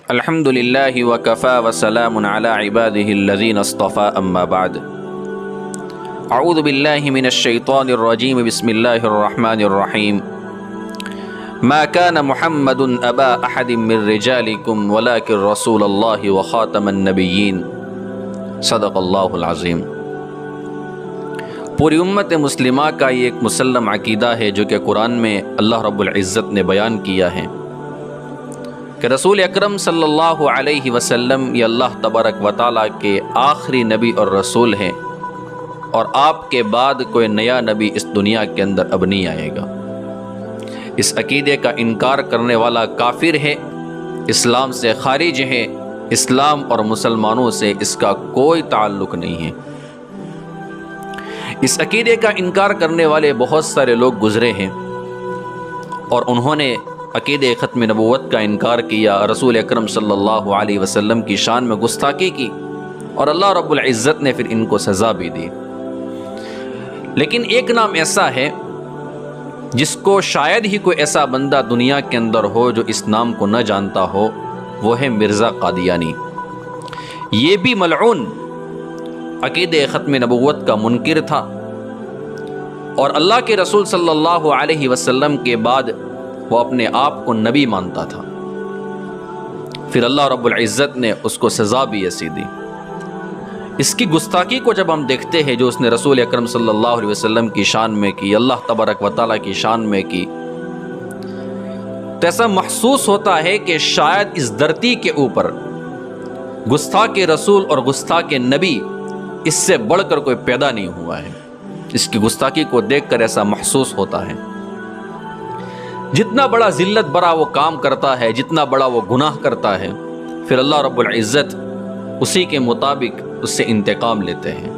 الحمد للہ وکفى وسلام علی عباده الذین اصطفى اما بعد اعوذ باللہ من الشیطان الرجیم بسم اللہ الرحمن الرحیم ما كان محمد ابا احد من رجالکم ولکن رسول اللہ وخاتم النبیین صدق اللہ العظیم۔ پوری امت مسلمہ کا یہ ایک مسلم عقیدہ ہے جو کہ قرآن میں اللہ رب العزت نے بیان کیا ہے کہ رسول اکرم صلی اللہ علیہ وسلم یہ اللہ تبارک و تعالیٰ کے آخری نبی اور رسول ہیں، اور آپ کے بعد کوئی نیا نبی اس دنیا کے اندر اب نہیں آئے گا۔ اس عقیدے کا انکار کرنے والا کافر ہے، اسلام سے خارج ہے، اسلام اور مسلمانوں سے اس کا کوئی تعلق نہیں ہے۔ اس عقیدے کا انکار کرنے والے بہت سارے لوگ گزرے ہیں، اور انہوں نے عقیدہ ختم نبوت کا انکار کیا، رسول اکرم صلی اللہ علیہ وسلم کی شان میں گستاخی کی، اور اللہ رب العزت نے پھر ان کو سزا بھی دی۔ لیکن ایک نام ایسا ہے جس کو شاید ہی کوئی ایسا بندہ دنیا کے اندر ہو جو اس نام کو نہ جانتا ہو، وہ ہے مرزا قادیانی۔ یہ بھی ملعون عقیدہ ختم نبوت کا منکر تھا، اور اللہ کے رسول صلی اللہ علیہ وسلم کے بعد وہ اپنے آپ کو نبی مانتا تھا۔ پھر اللہ رب العزت نے اس کو سزا بھی ایسی دی۔ اس کی گستاخی کو جب ہم دیکھتے ہیں جو اس نے رسول اکرم صلی اللہ علیہ وسلم کی شان میں کی، اللہ تبارک و تعالیٰ کی شان میں کی، تو ایسا محسوس ہوتا ہے کہ شاید اس دھرتی کے اوپر گستاخ رسول اور گستاخ نبی اس سے بڑھ کر کوئی پیدا نہیں ہوا ہے۔ اس کی گستاخی کو دیکھ کر ایسا محسوس ہوتا ہے۔ جتنا بڑا ذلت برا وہ کام کرتا ہے، جتنا بڑا وہ گناہ کرتا ہے، پھر اللہ رب العزت اسی کے مطابق اس سے انتقام لیتے ہیں۔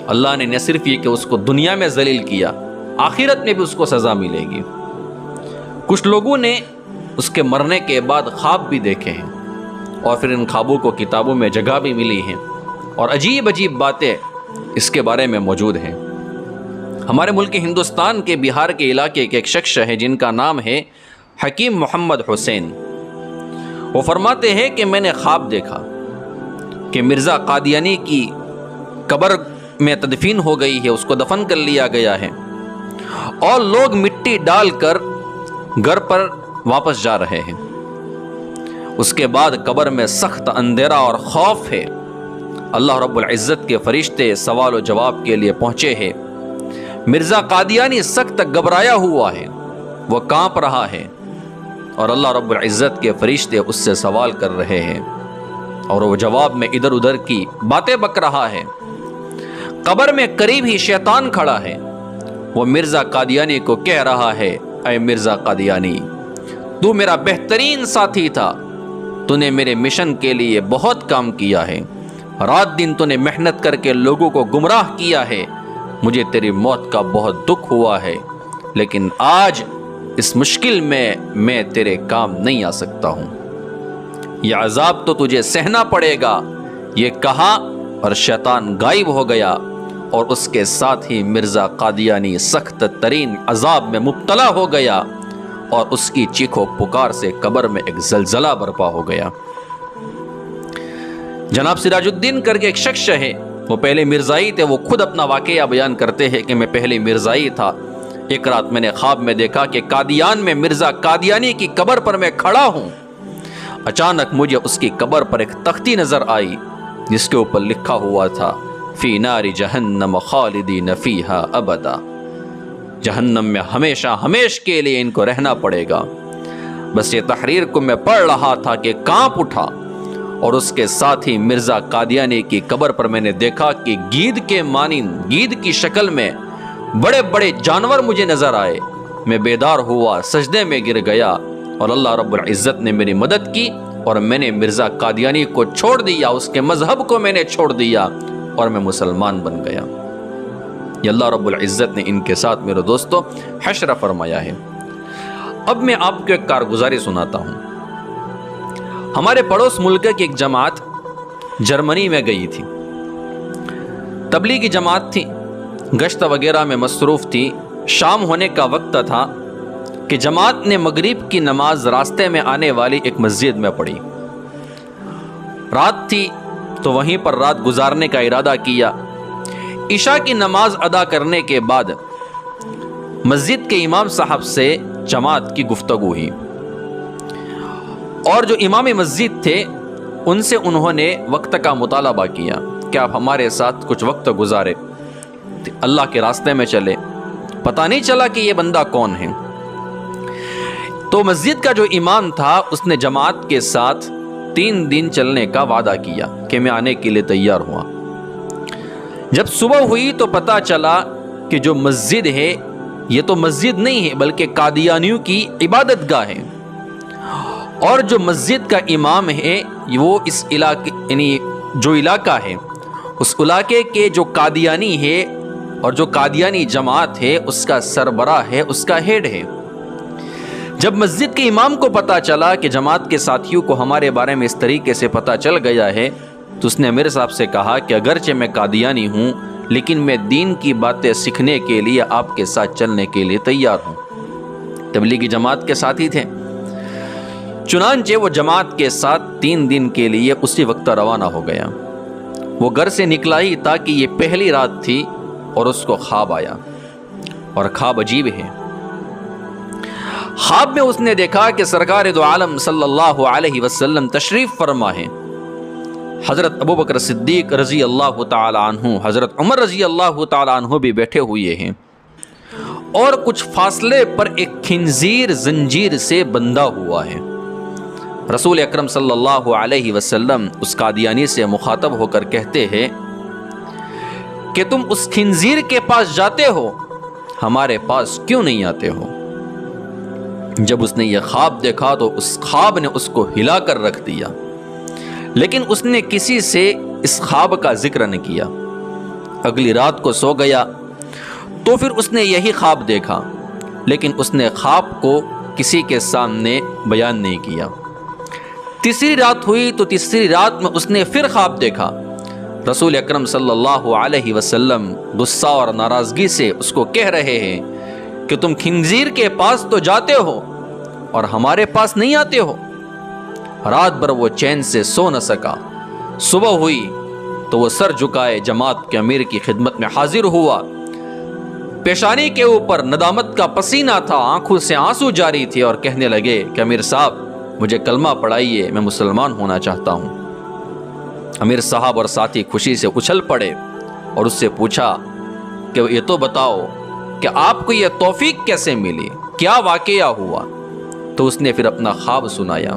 اللہ نے نہ صرف یہ کہ اس کو دنیا میں ذلیل کیا، آخرت میں بھی اس کو سزا ملے گی۔ کچھ لوگوں نے اس کے مرنے کے بعد خواب بھی دیکھے ہیں، اور پھر ان خوابوں کو کتابوں میں جگہ بھی ملی ہیں، اور عجیب عجیب باتیں اس کے بارے میں موجود ہیں۔ ہمارے ملک ہندوستان کے بہار کے علاقے کے ایک شخص ہے جن کا نام ہے حکیم محمد حسین۔ وہ فرماتے ہیں کہ میں نے خواب دیکھا کہ مرزا قادیانی کی قبر میں تدفین ہو گئی ہے، اس کو دفن کر لیا گیا ہے، اور لوگ مٹی ڈال کر گھر پر واپس جا رہے ہیں۔ اس کے بعد قبر میں سخت اندھیرا اور خوف ہے۔ اللہ رب العزت کے فرشتے سوال و جواب کے لیے پہنچے ہیں۔ مرزا قادیانی سخت گھبرایا ہوا ہے، وہ کانپ رہا ہے، اور اللہ رب العزت کے فرشتے اس سے سوال کر رہے ہیں، اور وہ جواب میں ادھر ادھر کی باتیں بک رہا ہے۔ قبر میں قریب ہی شیطان کھڑا ہے، وہ مرزا قادیانی کو کہہ رہا ہے، اے مرزا قادیانی، تو میرا بہترین ساتھی تھا، تو نے میرے مشن کے لیے بہت کام کیا ہے، رات دن تو نے محنت کر کے لوگوں کو گمراہ کیا ہے، مجھے تیری موت کا بہت دکھ ہوا ہے، لیکن آج اس مشکل میں تیرے کام نہیں آ سکتا ہوں، یہ عذاب تو تجھے سہنا پڑے گا۔ یہ کہا اور شیطان غائب ہو گیا، اور اس کے ساتھ ہی مرزا قادیانی سخت ترین عذاب میں مبتلا ہو گیا، اور اس کی چیخ و پکار سے قبر میں ایک زلزلہ برپا ہو گیا۔ جناب سراج الدین کر کے ایک شخص ہے، وہ پہلے مرزائی تھے، وہ خود اپنا واقعہ بیان کرتے ہیں کہ میں پہلے مرزائی تھا۔ ایک رات میں نے خواب میں دیکھا کہ قادیان میں مرزا قادیانی کی قبر پر میں کھڑا ہوں۔ اچانک مجھے اس کی قبر پر ایک تختی نظر آئی جس کے اوپر لکھا ہوا تھا فی نار جہنم خالدین فیہا ابدا، جہنم میں ہمیشہ ہمیش کے لیے ان کو رہنا پڑے گا۔ بس یہ تحریر کو میں پڑھ رہا تھا کہ کانپ اٹھا، اور اس کے ساتھ ہی مرزا قادیانی کی قبر پر میں نے دیکھا کہ گید کے مانند، گید کی شکل میں بڑے بڑے جانور مجھے نظر آئے۔ میں بیدار ہوا، سجدے میں گر گیا، اور اللہ رب العزت نے میری مدد کی، اور میں نے مرزا قادیانی کو چھوڑ دیا، اس کے مذہب کو میں نے چھوڑ دیا، اور میں مسلمان بن گیا۔ یہ اللہ رب العزت نے ان کے ساتھ میرے دوستو حشر فرمایا ہے۔ اب میں آپ کو ایک کارگزاری سناتا ہوں۔ ہمارے پڑوس ملک کی ایک جماعت جرمنی میں گئی تھی، تبلیغی جماعت تھی، گشت وغیرہ میں مصروف تھی۔ شام ہونے کا وقت تھا کہ جماعت نے مغرب کی نماز راستے میں آنے والی ایک مسجد میں پڑھی۔ رات تھی تو وہیں پر رات گزارنے کا ارادہ کیا۔ عشاء کی نماز ادا کرنے کے بعد مسجد کے امام صاحب سے جماعت کی گفتگو ہوئی، اور جو امام مسجد تھے ان سے انہوں نے وقت کا مطالبہ کیا کہ آپ ہمارے ساتھ کچھ وقت گزارے، اللہ کے راستے میں چلے۔ پتہ نہیں چلا کہ یہ بندہ کون ہے۔ تو مسجد کا جو امام تھا اس نے جماعت کے ساتھ 3 دن چلنے کا وعدہ کیا کہ میں آنے کے لیے تیار ہوا۔ جب صبح ہوئی تو پتہ چلا کہ جو مسجد ہے یہ تو مسجد نہیں ہے بلکہ قادیانیوں کی عبادت گاہ ہے، اور جو مسجد کا امام ہے وہ اس علاقے یعنی جو علاقہ ہے اس علاقے کے جو قادیانی ہے اور جو قادیانی جماعت ہے اس کا سربراہ ہے، اس کا ہیڈ ہے۔ جب مسجد کے امام کو پتہ چلا کہ جماعت کے ساتھیوں کو ہمارے بارے میں اس طریقے سے پتہ چل گیا ہے تو اس نے امیر صاحب سے کہا کہ اگرچہ میں قادیانی ہوں لیکن میں دین کی باتیں سیکھنے کے لیے آپ کے ساتھ چلنے کے لیے تیار ہوں۔ تبلیغی جماعت کے ساتھی تھے، چنانچہ وہ جماعت کے ساتھ 3 دن کے لیے اسی وقت روانہ ہو گیا۔ وہ گھر سے نکلا ہی تھا کہ یہ پہلی رات تھی اور اس کو خواب آیا، اور خواب عجیب ہے۔ خواب میں اس نے دیکھا کہ سرکار دو عالم صلی اللہ علیہ وسلم تشریف فرما ہے، حضرت ابوبکر صدیق رضی اللہ تعالی عنہ، حضرت عمر رضی اللہ تعالی عنہ بھی بیٹھے ہوئے ہیں، اور کچھ فاصلے پر ایک خنزیر زنجیر سے بندھا ہوا ہے۔ رسول اکرم صلی اللہ علیہ وسلم اس قادیانی سے مخاطب ہو کر کہتے ہیں کہ تم اس خنزیر کے پاس جاتے ہو، ہمارے پاس کیوں نہیں آتے ہو؟ جب اس نے یہ خواب دیکھا تو اس خواب نے اس کو ہلا کر رکھ دیا، لیکن اس نے کسی سے اس خواب کا ذکر نہیں کیا۔ اگلی رات کو سو گیا تو پھر اس نے یہی خواب دیکھا، لیکن اس نے خواب کو کسی کے سامنے بیان نہیں کیا۔ تیسری رات ہوئی تو تیسری رات میں اس نے پھر خواب دیکھا، رسول اکرم صلی اللہ علیہ وسلم غصہ اور ناراضگی سے اس کو کہہ رہے ہیں کہ تم خنزیر کے پاس تو جاتے ہو اور ہمارے پاس نہیں آتے ہو۔ رات بھر وہ چین سے سو نہ سکا۔ صبح ہوئی تو وہ سر جھکائے جماعت کے امیر کی خدمت میں حاضر ہوا۔ پیشانی کے اوپر ندامت کا پسینہ تھا، آنکھوں سے آنسو جاری تھے، اور کہنے لگے کہ امیر صاحب مجھے کلمہ پڑھائیے، میں مسلمان ہونا چاہتا ہوں۔ امیر صاحب اور ساتھی خوشی سے اچھل پڑے اور اس سے پوچھا کہ یہ تو بتاؤ کہ آپ کو یہ توفیق کیسے ملی، کیا واقعہ ہوا؟ تو اس نے پھر اپنا خواب سنایا،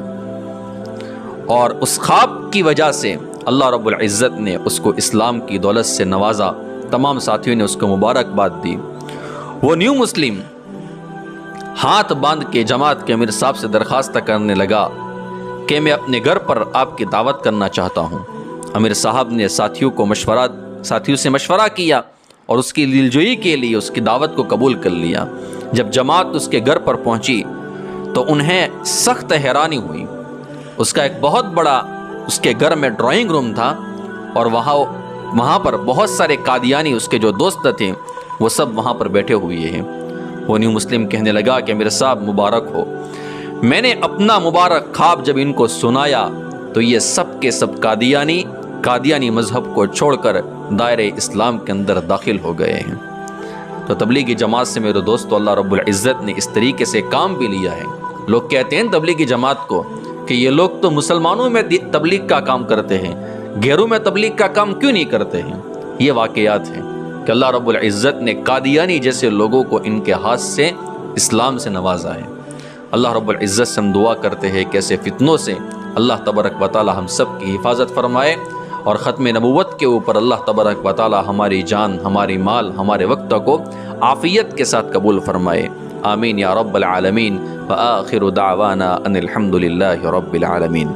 اور اس خواب کی وجہ سے اللہ رب العزت نے اس کو اسلام کی دولت سے نوازا۔ تمام ساتھیوں نے اس کو مبارکباد دی۔ وہ نیو مسلم ہاتھ باندھ کے جماعت کے امیر صاحب سے درخواست کرنے لگا کہ میں اپنے گھر پر آپ کی دعوت کرنا چاہتا ہوں۔ امیر صاحب نے ساتھیوں سے مشورہ کیا اور اس کی دلجوئی کے لیے اس کی دعوت کو قبول کر لیا۔ جب جماعت اس کے گھر پر پہنچی تو انہیں سخت حیرانی ہوئی۔ اس کا ایک بہت بڑا اس کے گھر میں ڈرائنگ روم تھا، اور وہاں پر بہت سارے قادیانی اس کے جو دوست تھے وہ سب وہاں پر بیٹھے ہوئے ہیں۔ وہ نیو مسلم کہنے لگا کہ میرے صاحب مبارک ہو، میں نے اپنا مبارک خواب جب ان کو سنایا تو یہ سب کے سب قادیانی مذہب کو چھوڑ کر دائرہ اسلام کے اندر داخل ہو گئے ہیں۔ تو تبلیغی جماعت سے میرے دوستو اللہ رب العزت نے اس طریقے سے کام بھی لیا ہے۔ لوگ کہتے ہیں تبلیغی جماعت کو کہ یہ لوگ تو مسلمانوں میں تبلیغ کا کام کرتے ہیں، غیروں میں تبلیغ کا کام کیوں نہیں کرتے ہیں؟ یہ واقعات ہیں کہ اللہ رب العزت نے قادیانی جیسے لوگوں کو ان کے ہاتھ سے اسلام سے نوازا ہے۔ اللہ رب العزت سے ہم دعا کرتے ہیں کہ ایسے فتنوں سے اللہ تبارک و تعالی ہم سب کی حفاظت فرمائے، اور ختم نبوت کے اوپر اللہ تبارک و تعالی ہماری جان، ہماری مال، ہمارے وقت کو عافیت کے ساتھ قبول فرمائے۔ آمین یا رب العالمین، وآخر دعوانا ان الحمد للہ رب العالمین۔